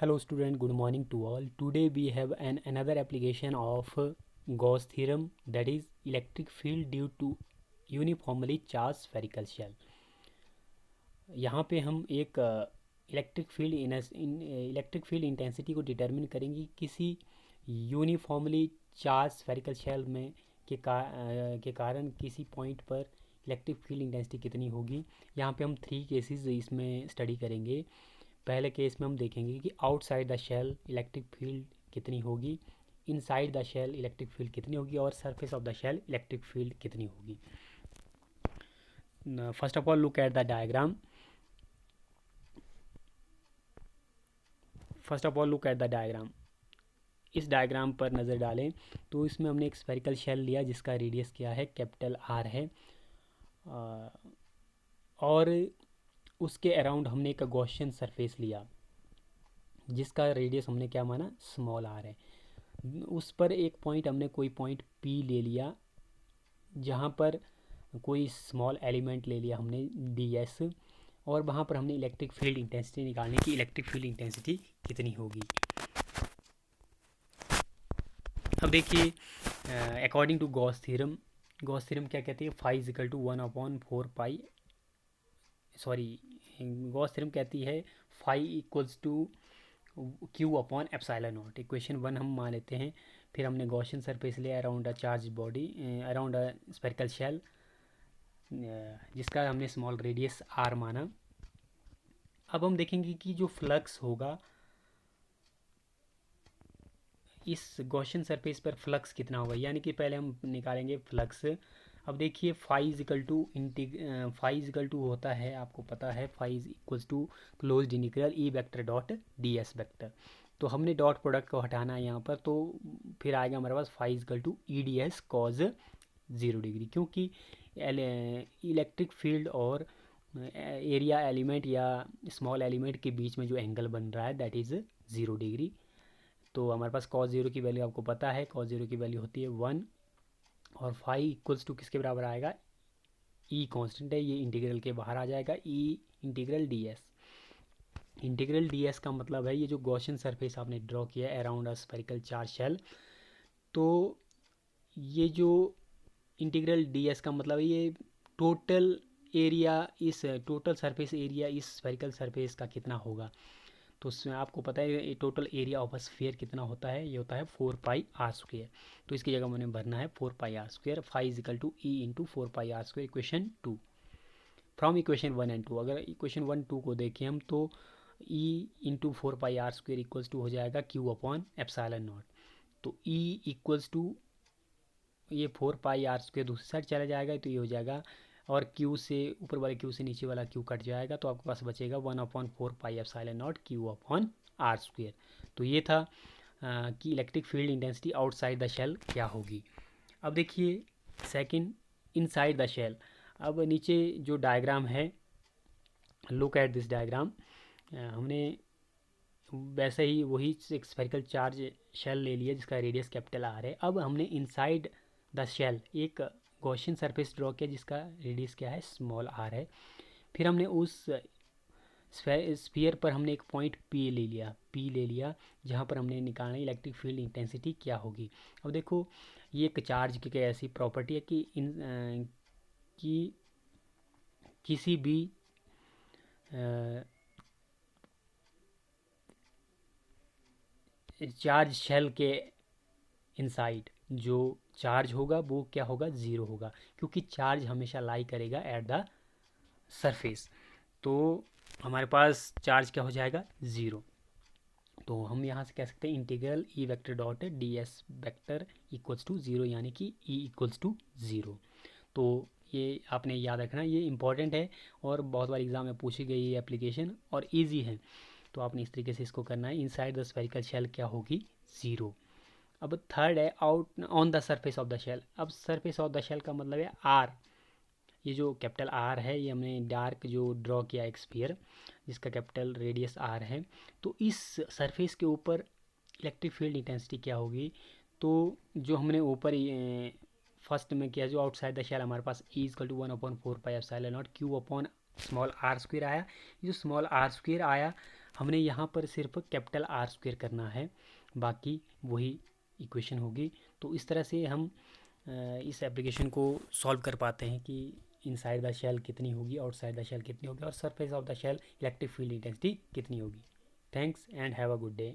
Hello student, good morning to all. Today we have another application of Gauss theorem, that is electric field due to uniformly charged spherical shell. यहाँ पे हम एक electric field intensity को determine करेंगे किसी uniformly charge spherical shell में के कारण किसी पॉइंट पर इलेक्ट्रिक फील्ड इंटेंसिटी कितनी होगी। यहाँ पे हम 3 केसेस इसमें स्टडी करेंगे। पहले केस में हम देखेंगे कि outside the shell electric field कितनी होगी, inside the shell electric field कितनी होगी और surface of the shell electric field कितनी होगी। First of all look at the diagram. इस डायग्राम पर नज़र डालें तो इसमें हमने एक स्फेरिकल शेल लिया जिसका रेडियस क्या है, कैपिटल आर है, और उसके अराउंड हमने एक गॉसियन सरफेस लिया जिसका रेडियस हमने क्या माना, स्मॉल आर है। उस पर एक पॉइंट हमने कोई पॉइंट पी ले लिया, जहाँ पर कोई स्मॉल एलिमेंट ले लिया हमने डी एस, और वहाँ पर हमने इलेक्ट्रिक फील्ड इंटेंसिटी निकालने की, इलेक्ट्रिक फील्ड इंटेंसिटी कितनी होगी। अब देखिए अकॉर्डिंग टू गॉस थ्योरम क्या कहती है, phi is equal to 1/4 pi, Gauss theorem कहती है phi equals to q upon epsilon naught. Equation 1 हम मान लेते हैं। फिर हमने गॉसियन सरफेस लिया around a charge body, around a spherical shell, जिसका हमने स्मॉल रेडियस आर माना। अब हम देखेंगे कि जो फ्लक्स होगा इस गॉसियन सरफेस पर फ्लक्स कितना होगा, यानी कि पहले हम निकालेंगे फ्लक्स। अब देखिए फाई इजिकल टू होता है, आपको पता है phi is equals to closed integral E vector dot d s vector. तो हमने डॉट प्रोडक्ट को हटाना है यहाँ पर, तो फिर आएगा हमारे पास phi is equal to E D S cos 0 degree, क्योंकि इलेक्ट्रिक फील्ड और एरिया एलिमेंट या स्मॉल एलिमेंट के बीच में जो एंगल बन रहा है दैट इज़ 0 डिग्री। तो हमारे पास cos 0 की वैल्यू आपको पता है, cos 0 की वैल्यू होती है 1, और फाई इक्वल्स टू किसके बराबर आएगा, ई कांस्टेंट है, ये इंटीग्रल के बाहर आ जाएगा, ई इंटीग्रल डी एस का मतलब है ये जो गॉसियन सरफेस आपने ड्रॉ किया है around a spherical charge shell, तो ये जो इंटीग्रल डी एस का मतलब है ये टोटल एरिया, इस टोटल सरफेस एरिया इस स्फेरिकल सरफेस का कितना होगा। तो उसमें आपको पता है टोटल एरिया ऑफ स्फीयर कितना होता है, ये होता है 4 पाई आर स्क्वेयर। तो इसकी जगह मैंने भरना है 4 pi R square, phi is equal to E into 4 pi R square, equation 2 from equation 1 and 2। अगर इक्वेशन 1-2 को देखें हम तो E into 4 pi R square equals to हो जाएगा क्यू अपॉन एप्सिलॉन नॉट। तो ई इक्वल्स टू ये 4 पाई आर स्क्वेयर दूसरी साइड चला जाएगा तो ये हो जाएगा, और क्यू से ऊपर वाले क्यू से नीचे वाला क्यू कट जाएगा, तो आपके पास बचेगा 1/4 pi epsilon naught Q upon r square. तो ये था कि electric field intensity outside the shell क्या होगी। अब देखिए सेकंड, इनसाइड द शेल। अब नीचे जो डायग्राम है, लुक एट दिस डायग्राम। हमने वैसे ही वही एक स्फेरिकल चार्ज शेल ले लिया जिसका रेडियस कैपिटल आर है। अब हमने इनसाइड द शेल एक गॉसियन सरफेस ड्रॉ किया जिसका रेडियस क्या है, स्मॉल आर है। फिर हमने उस स्फीयर पर हमने एक पॉइंट पी ले लिया जहाँ पर हमने निकालना है इलेक्ट्रिक फील्ड इंटेंसिटी क्या होगी। अब देखो ये एक चार्ज की ऐसी प्रॉपर्टी है कि किसी भी चार्ज शेल के इनसाइड जो चार्ज होगा वो क्या होगा, ज़ीरो होगा, क्योंकि चार्ज हमेशा लाई करेगा एट द सरफेस। तो हमारे पास चार्ज क्या हो जाएगा, ज़ीरो। तो हम यहाँ से कह सकते हैं integral E vector dot d s vector equals to zero, यानी कि ई इक्वल्स टू ज़ीरो। तो ये आपने याद रखना, ये इंपॉर्टेंट है और बहुत बार एग्जाम में पूछी गई ये एप्लीकेशन और इजी है, तो आपने इस तरीके से इसको करना है। इनसाइड द स्फेरिकल शेल क्या होगी, ज़ीरो। अब थर्ड है out on the surface of the shell. अब सरफेस ऑफ द शेल का मतलब है आर, ये जो कैपिटल आर है ये हमने डार्क जो ड्रॉ किया एक स्फीयर जिसका कैपिटल रेडियस आर है। तो इस सरफेस के ऊपर इलेक्ट्रिक फील्ड इंटेंसिटी क्या होगी, तो जो हमने ऊपर फर्स्ट में किया जो आउटसाइड द शेल हमारे पास E equal to 1/4 pi epsilon naught Q upon small R square आया। ये जो स्मॉल आर स्क्वायर आया हमने यहाँ पर सिर्फ कैपिटल आर स्क्वेयर करना है, बाकी वही इक्वेशन होगी। तो इस तरह से हम इस एप्लीकेशन को सॉल्व कर पाते हैं कि इनसाइड द शेल कितनी होगी, आउटसाइड द शेल कितनी होगी, और surface of the shell electric field intensity कितनी होगी। Thanks and have a good day.